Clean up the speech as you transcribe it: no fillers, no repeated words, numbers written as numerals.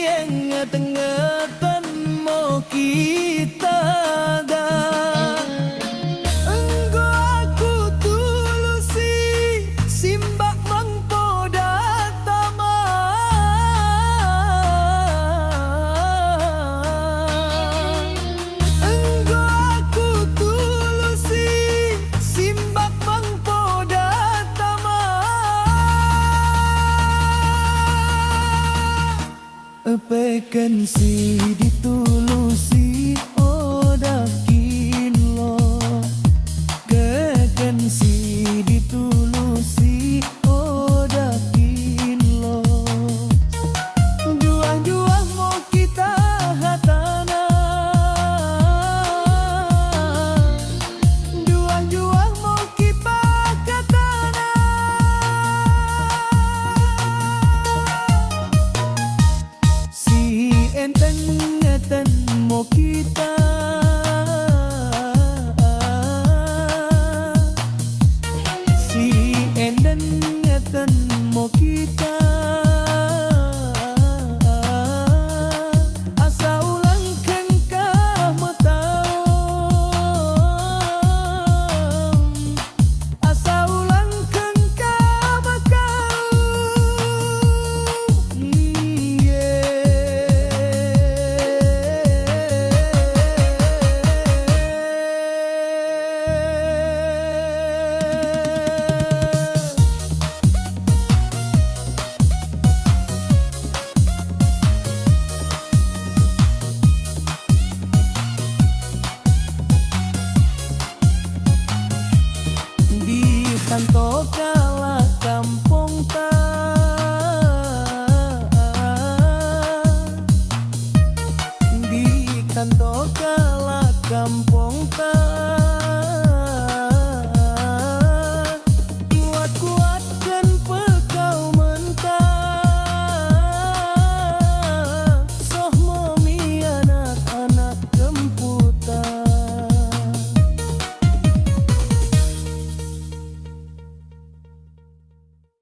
yang ngeten mau kita dah. Engko aku tulusi simbak mangpo datama. Engko aku tulusi simbak mangpo datama. Peken si ditulusi odakin lo, keken si ditulusi odakin lo. Juang-juang mau kita hatana, juang-juang mau kita katana. Si enten ngeten mau kita, si enten ngeten mau kita. Asa ulang kengkah mataung, asa ulang kengkah makaung. Di kantoka